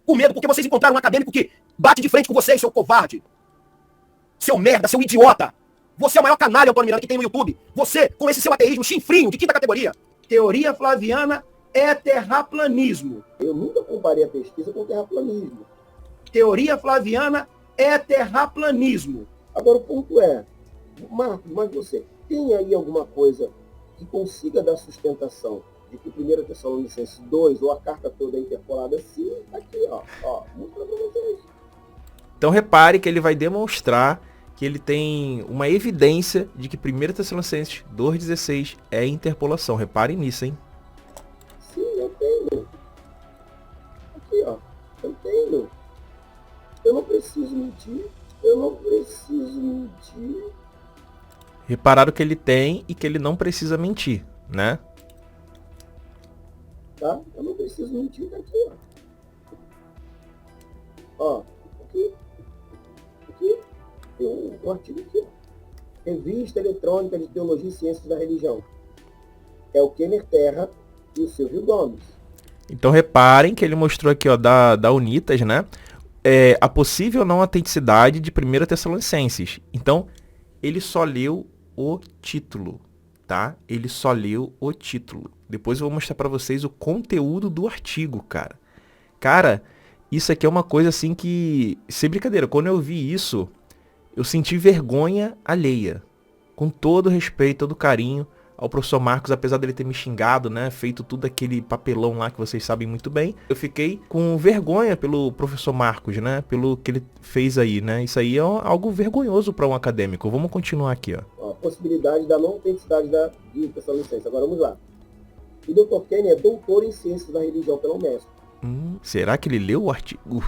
Com medo, porque vocês encontraram um acadêmico que bate de frente com vocês, seu covarde. Seu merda, seu idiota. Você é o maior canalha, Antônio Miranda, que tem no YouTube. Você, com esse seu ateísmo chinfrinho de quinta categoria. Teoria flaviana é terraplanismo. Eu nunca comparei a pesquisa com terraplanismo. Teoria flaviana é terraplanismo. Agora o ponto é, Marcos, mas você tem aí alguma coisa que consiga dar sustentação de que 1 Tessalonicenses 2, ou a carta toda interpolada, sim, tá aqui, ó, mostra pra vocês. Então repare que ele vai demonstrar que ele tem uma evidência de que 1 Tessalonicenses 2,16 é interpolação. Reparem nisso, hein? Sim, eu tenho. Aqui, ó, eu tenho. Eu não preciso mentir. Repararam que ele tem e que ele não precisa mentir, né? Tá? Eu não preciso mentir, tá aqui, ó. Aqui. Tem um artigo aqui, ó. Revista Eletrônica de Teologia e Ciências da Religião. É o Kenner Terra e o Silvio Gomes. Então reparem que ele mostrou aqui, ó, da Unitas, né? A possível não autenticidade de 1 Tessalonicenses. Então, ele só leu o título, tá? Ele só leu o título. Depois eu vou mostrar para vocês o conteúdo do artigo, cara. Cara, isso aqui é uma coisa assim que... Sem brincadeira, quando eu vi isso, eu senti vergonha alheia. Com todo o respeito, todo o carinho ao professor Marcos, apesar dele ter me xingado, né? Feito tudo aquele papelão lá que vocês sabem muito bem. Eu fiquei com vergonha pelo professor Marcos, né? Pelo que ele fez aí, né? Isso aí é algo vergonhoso para um acadêmico. Vamos continuar aqui, ó. A possibilidade da não autenticidade de Tessalonicenses. Agora vamos lá. O Dr. Kenner é doutor em Ciências da Religião pela Unesp. Será que ele leu o artigo?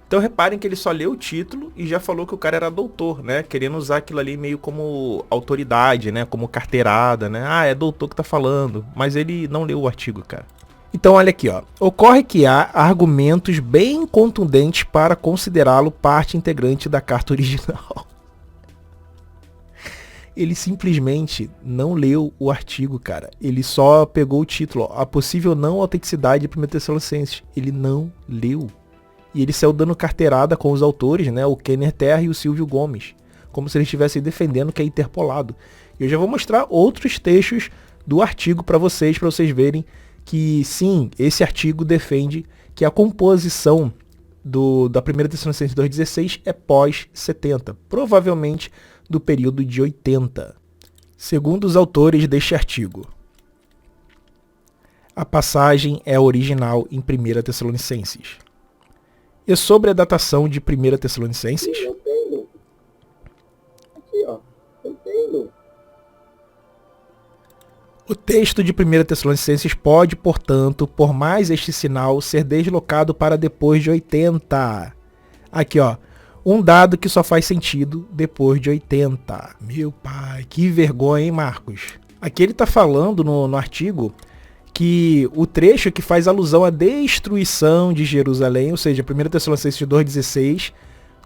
Então reparem que ele só leu o título e já falou que o cara era doutor, né? Querendo usar aquilo ali meio como autoridade, né? Como carteirada, né? Ah, é doutor que tá falando. Mas ele não leu o artigo, cara. Então olha aqui, ó. Ocorre que há argumentos bem contundentes para considerá-lo parte integrante da carta original. Ele simplesmente não leu o artigo, cara. Ele só pegou o título, ó, a possível não autenticidade de 1 Tessalonicenses. Ele não leu. E ele saiu dando carteirada com os autores, né? O Kenner Terra e o Silvio Gomes. Como se eles estivessem defendendo que é interpolado. E eu já vou mostrar outros textos do artigo para vocês verem que sim, esse artigo defende que a composição da 1 Tessalonicenses 2,16 é pós-70. Provavelmente do período de 80. Segundo os autores deste artigo, a passagem é original em 1 Tessalonicenses. E sobre a datação de 1 Tessalonicenses? Eu tenho. Aqui, ó. Eu tenho. O texto de 1 Tessalonicenses pode, portanto, por mais este sinal, ser deslocado para depois de 80. Aqui, ó. Um dado que só faz sentido depois de 80. Meu pai, que vergonha, hein, Marcos? Aqui ele está falando no artigo que o trecho que faz alusão à destruição de Jerusalém, ou seja, 1 Tessalonicenses 2,16,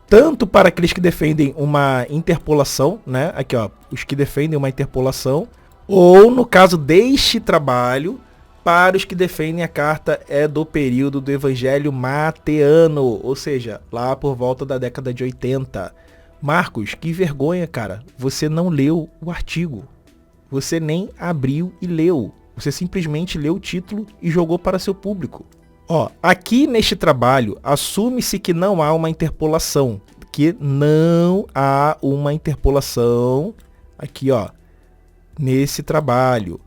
tanto para aqueles que defendem uma interpolação, né? Aqui, ó, os que defendem uma interpolação, ou no caso deste trabalho, para os que defendem a carta é do período do Evangelho Mateano, ou seja, lá por volta da década de 80. Marcos, que vergonha, cara. Você não leu o artigo. Você nem abriu e leu. Você simplesmente leu o título e jogou para seu público. Ó, aqui neste trabalho, assume-se que não há uma interpolação. Que não há uma interpolação. Aqui, ó. Nesse trabalho.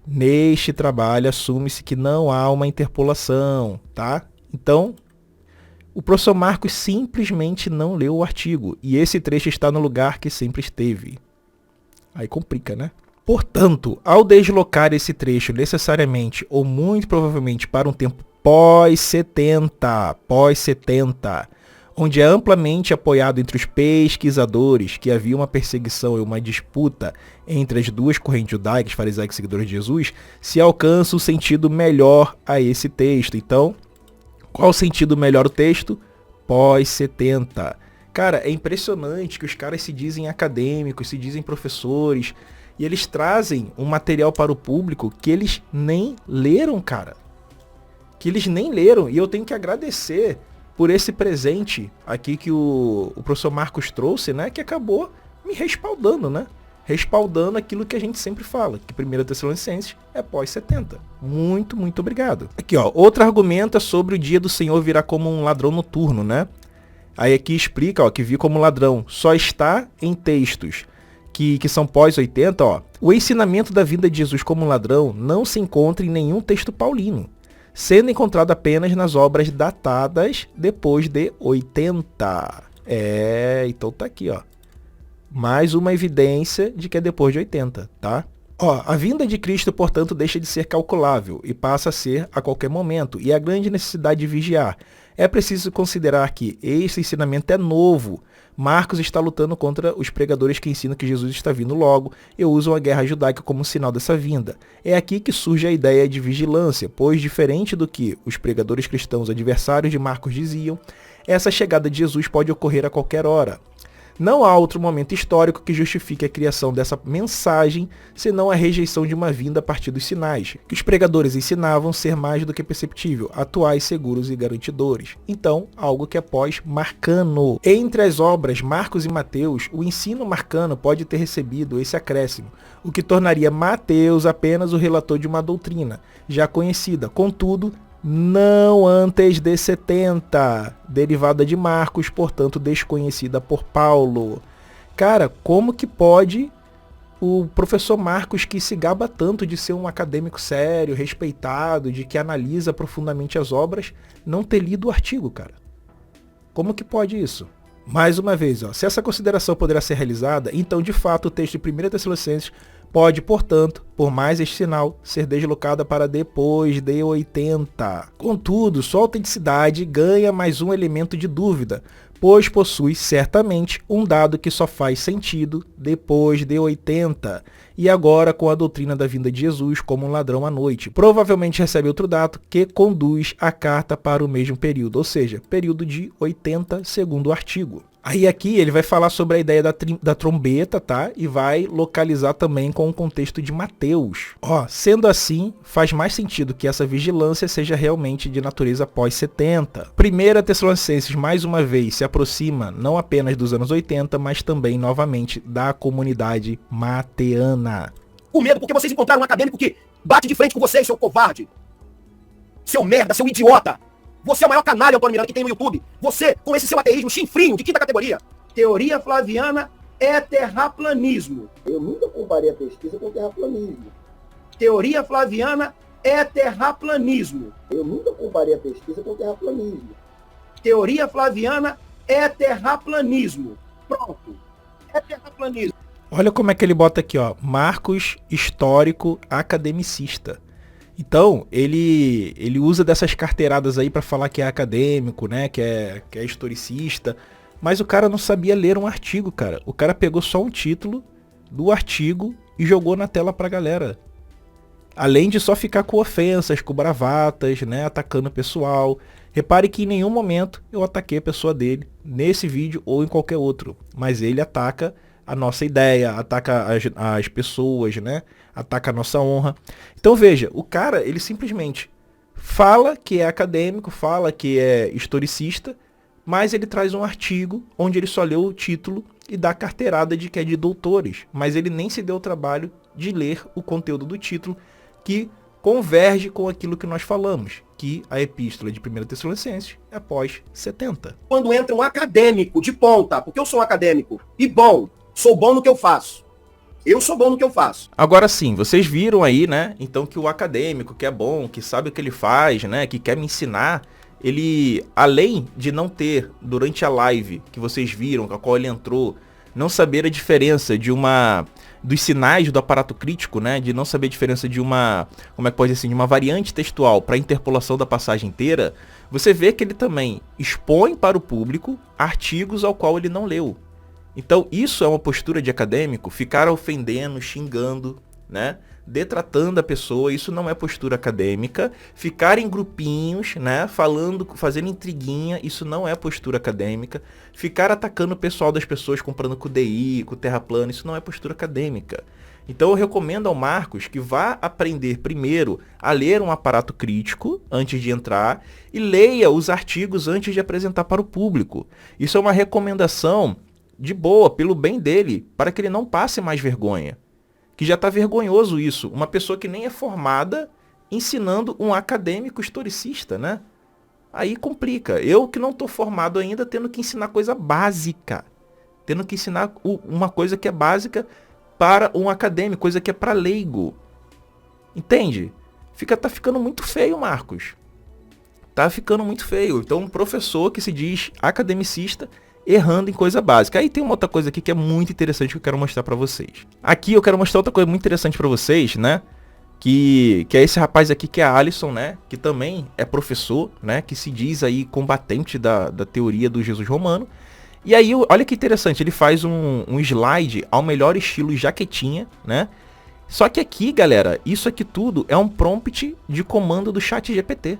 Neste trabalho, assume-se que não há uma interpolação, tá? Então, o professor Marcos simplesmente não leu o artigo. E esse trecho está no lugar que sempre esteve. Aí complica, né? Portanto, ao deslocar esse trecho necessariamente ou muito provavelmente para um tempo pós-70, onde é amplamente apoiado entre os pesquisadores que havia uma perseguição e uma disputa entre as duas correntes judaicas, farisaicos e seguidores de Jesus, se alcança o sentido melhor a esse texto. Então, qual o sentido melhor do texto? Pós-70. Cara, é impressionante que os caras se dizem acadêmicos, se dizem professores, e eles trazem um material para o público que eles nem leram, cara. que eles nem leram, e eu tenho que agradecer por esse presente aqui que o professor Marcos trouxe, né, que acabou me respaldando, né? Respaldando aquilo que a gente sempre fala, que 1 Tessalonicenses é pós-70. Muito, muito obrigado. Aqui, ó, outro argumento é sobre o dia do Senhor virá como um ladrão noturno, né? Aí aqui explica, ó, que vir como ladrão só está em textos que são pós-80, ó. O ensinamento da vinda de Jesus como ladrão não se encontra em nenhum texto paulino, sendo encontrado apenas nas obras datadas depois de 80. Então tá aqui, ó. Mais uma evidência de que é depois de 80, tá? Ó, a vinda de Cristo, portanto, deixa de ser calculável e passa a ser a qualquer momento, e a grande necessidade de vigiar. É preciso considerar que esse ensinamento é novo. Marcos está lutando contra os pregadores que ensinam que Jesus está vindo logo e usam a guerra judaica como sinal dessa vinda. É aqui que surge a ideia de vigilância, pois, diferente do que os pregadores cristãos adversários de Marcos diziam, essa chegada de Jesus pode ocorrer a qualquer hora. Não há outro momento histórico que justifique a criação dessa mensagem, senão a rejeição de uma vinda a partir dos sinais, que os pregadores ensinavam ser mais do que perceptível, atuais, seguros e garantidores. Então, algo que é pós-marcano. Entre as obras Marcos e Mateus, o ensino marcano pode ter recebido esse acréscimo, o que tornaria Mateus apenas o relator de uma doutrina, já conhecida, contudo, não antes de 70, derivada de Marcos, portanto desconhecida por Paulo. Cara, como que pode o professor Marcos, que se gaba tanto de ser um acadêmico sério, respeitado, de que analisa profundamente as obras, não ter lido o artigo, cara? Como que pode isso? Mais uma vez, ó, se essa consideração poderá ser realizada, então de fato o texto de 1 Tessalonicenses pode, portanto, por mais este sinal, ser deslocada para depois de 80. Contudo, sua autenticidade ganha mais um elemento de dúvida, pois possui certamente um dado que só faz sentido depois de 80, e agora com a doutrina da vinda de Jesus como um ladrão à noite. Provavelmente recebe outro dado que conduz a carta para o mesmo período, ou seja, período de 80, segundo o artigo. Aí aqui ele vai falar sobre a ideia da trombeta, tá? E vai localizar também com o contexto de Mateus. Ó, sendo assim, faz mais sentido que essa vigilância seja realmente de natureza pós-70. 1 Tessalonicenses, mais uma vez, se aproxima não apenas dos anos 80, mas também, novamente, da comunidade mateana. Com medo, porque vocês encontraram um acadêmico que bate de frente com vocês, seu covarde. Seu merda, seu idiota. Você é o maior canalha, Antônio Miranda, que tem no YouTube. Você, com esse seu ateísmo chinfrinho de 5ª categoria. Teoria flaviana é terraplanismo. Eu nunca comparei a pesquisa com terraplanismo. Teoria flaviana é terraplanismo. Eu nunca comparei a pesquisa com terraplanismo. Teoria flaviana é terraplanismo. Pronto. É terraplanismo. Olha como é que ele bota aqui, ó. Marcos, histórico, academicista. Então, ele usa dessas carteiradas aí para falar que é acadêmico, né, que é historicista, mas o cara não sabia ler um artigo, cara. O cara pegou só um título do artigo e jogou na tela pra galera. Além de só ficar com ofensas, com bravatas, né, atacando o pessoal. Repare que em nenhum momento eu ataquei a pessoa dele, nesse vídeo ou em qualquer outro, mas ele ataca a nossa ideia, ataca as pessoas, né? Ataca a nossa honra. Então veja, o cara, ele simplesmente fala que é acadêmico, fala que é historicista, mas ele traz um artigo onde ele só leu o título e dá carteirada de que é de doutores, mas ele nem se deu o trabalho de ler o conteúdo do título, que converge com aquilo que nós falamos, que a epístola de 1 Tessalonicenses é pós 70. Quando entra um acadêmico de ponta, porque eu sou um acadêmico e bom, sou bom no que eu faço. Eu sou bom no que eu faço. Agora sim, vocês viram aí, né? Então que o acadêmico, que é bom, que sabe o que ele faz, né? Que quer me ensinar, ele, além de não ter, durante a live que vocês viram, com a qual ele entrou, não saber a diferença dos sinais do aparato crítico, né? De não saber a diferença de uma, como é que pode dizer assim, de uma variante textual para a interpolação da passagem inteira, você vê que ele também expõe para o público artigos ao qual ele não leu. Então isso é uma postura de acadêmico, ficar ofendendo, xingando, né? Detratando a pessoa, isso não é postura acadêmica. Ficar em grupinhos, né? Falando, fazendo intriguinha, isso não é postura acadêmica. Ficar atacando o pessoal das pessoas, comprando com o DI, com o terra plana, isso não é postura acadêmica. Então eu recomendo ao Marcos que vá aprender primeiro a ler um aparato crítico antes de entrar e leia os artigos antes de apresentar para o público. Isso é uma recomendação de boa, pelo bem dele, para que ele não passe mais vergonha. Que já está vergonhoso isso. Uma pessoa que nem é formada ensinando um acadêmico historicista, né? Aí complica. Eu que não estou formado ainda tendo que ensinar coisa básica. Tendo que ensinar uma coisa que é básica para um acadêmico, coisa que é para leigo. Entende? Tá ficando muito feio, Marcos. Tá ficando muito feio. Então, um professor que se diz academicista errando em coisa básica. Aí tem uma outra coisa aqui que é muito interessante que eu quero mostrar para vocês. Aqui eu quero mostrar outra coisa muito interessante para vocês, né? Que é esse rapaz aqui que é Alisson, né? Que também é professor, né? Que se diz aí combatente da teoria do Jesus romano. E aí, olha que interessante, ele faz um slide ao melhor estilo jaquetinha, né? Só que aqui, galera, isso aqui tudo é um prompt de comando do ChatGPT.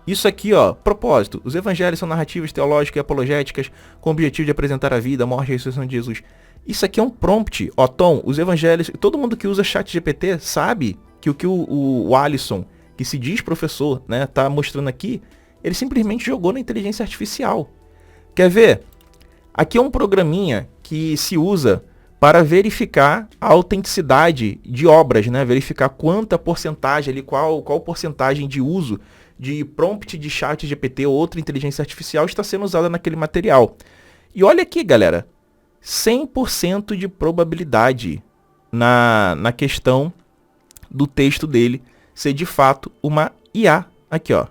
Isso aqui, ó, propósito. Os evangelhos são narrativas teológicas e apologéticas com o objetivo de apresentar a vida, a morte e a ressurreição de Jesus. Isso aqui é um prompt. Ó, Tom, os evangelhos... Todo mundo que usa ChatGPT sabe que o que o Alisson, que se diz professor, né, tá mostrando aqui, ele simplesmente jogou na inteligência artificial. Quer ver? Aqui é um programinha que se usa para verificar a autenticidade de obras, né? Verificar quanta porcentagem ali, qual porcentagem de uso de prompt de chat GPT ou outra inteligência artificial está sendo usada naquele material. E olha aqui, galera, 100% de probabilidade na questão do texto dele ser de fato uma IA. Aqui, ó,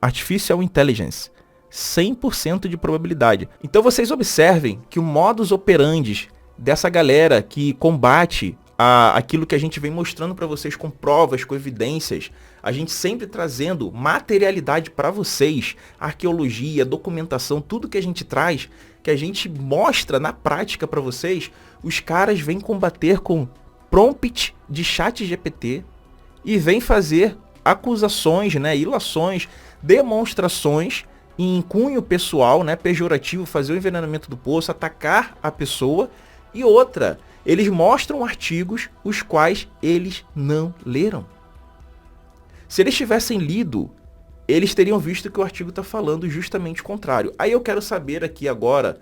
Artificial Intelligence. 100% de probabilidade. Então vocês observem que o modus operandi dessa galera que combate aquilo que a gente vem mostrando para vocês com provas, com evidências, a gente sempre trazendo materialidade para vocês, arqueologia, documentação, tudo que a gente traz, que a gente mostra na prática para vocês, os caras vêm combater com prompt de chat GPT e vêm fazer acusações, né, ilações, demonstrações em cunho pessoal, né, pejorativo, fazer o envenenamento do poço, atacar a pessoa. E outra, eles mostram artigos os quais eles não leram. Se eles tivessem lido, eles teriam visto que o artigo está falando justamente o contrário. Aí eu quero saber aqui agora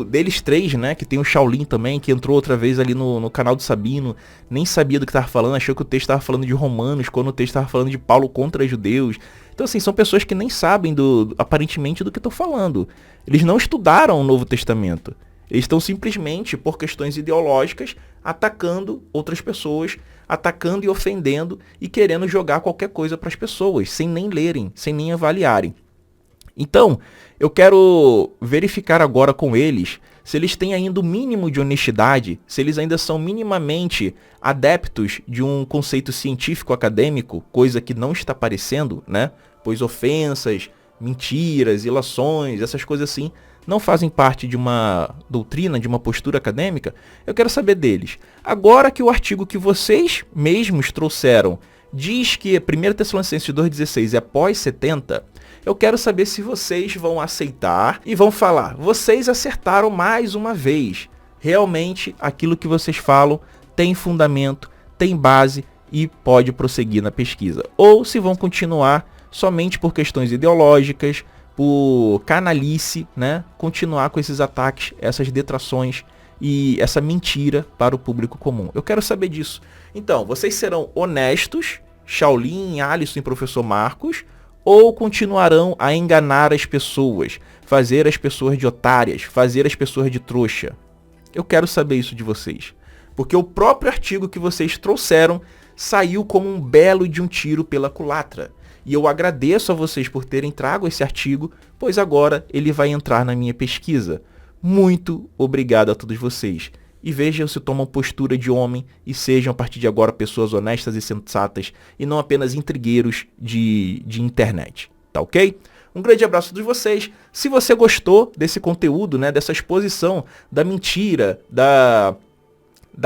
deles três, né, que tem o Shaolin também, que entrou outra vez ali no canal do Sabino, nem sabia do que estava falando, achou que o texto estava falando de romanos, quando o texto estava falando de Paulo contra judeus. Então, assim, são pessoas que nem sabem, aparentemente, do que estou falando. Eles não estudaram o Novo Testamento. Eles estão simplesmente, por questões ideológicas, atacando outras pessoas, atacando e ofendendo e querendo jogar qualquer coisa para as pessoas, sem nem lerem, sem nem avaliarem. Então, eu quero verificar agora com eles se eles têm ainda o mínimo de honestidade, se eles ainda são minimamente adeptos de um conceito científico acadêmico, coisa que não está aparecendo, né? Pois ofensas, mentiras, ilações, essas coisas assim, não fazem parte de uma doutrina, de uma postura acadêmica. Eu quero saber deles. Agora que o artigo que vocês mesmos trouxeram diz que 1 Tessalonicenses 2,16 é pós 70, eu quero saber se vocês vão aceitar e vão falar, vocês acertaram mais uma vez. Realmente aquilo que vocês falam tem fundamento, tem base e pode prosseguir na pesquisa. Ou se vão continuar somente por questões ideológicas, por canalice, né? Continuar com esses ataques, essas detrações e essa mentira para o público comum. Eu quero saber disso. Então, vocês serão honestos, Shaolin, Alisson e Professor Marcos, ou continuarão a enganar as pessoas, fazer as pessoas de otárias, fazer as pessoas de trouxa? Eu quero saber isso de vocês. Porque o próprio artigo que vocês trouxeram saiu como um belo de um tiro pela culatra. E eu agradeço a vocês por terem trago esse artigo, pois agora ele vai entrar na minha pesquisa. Muito obrigado a todos vocês. E vejam se tomam postura de homem e sejam a partir de agora pessoas honestas e sensatas e não apenas intrigueiros de internet. Tá ok? Um grande abraço a todos vocês. Se você gostou desse conteúdo, né, dessa exposição da mentira, da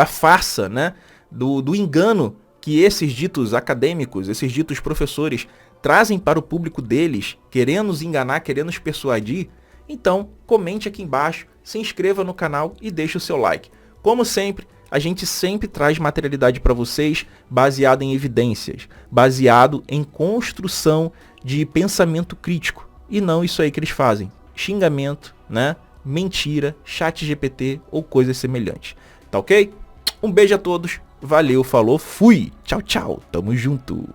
farsa, né, do engano que esses ditos acadêmicos, esses ditos professores trazem para o público deles, querendo nos enganar, querendo nos persuadir, então comente aqui embaixo, se inscreva no canal e deixe o seu like. Como sempre, a gente sempre traz materialidade para vocês baseado em evidências, baseado em construção de pensamento crítico. E não isso aí que eles fazem. Xingamento, né? Mentira, chat GPT ou coisas semelhantes. Tá ok? Um beijo a todos. Valeu, falou, fui. Tchau, tchau. Tamo junto.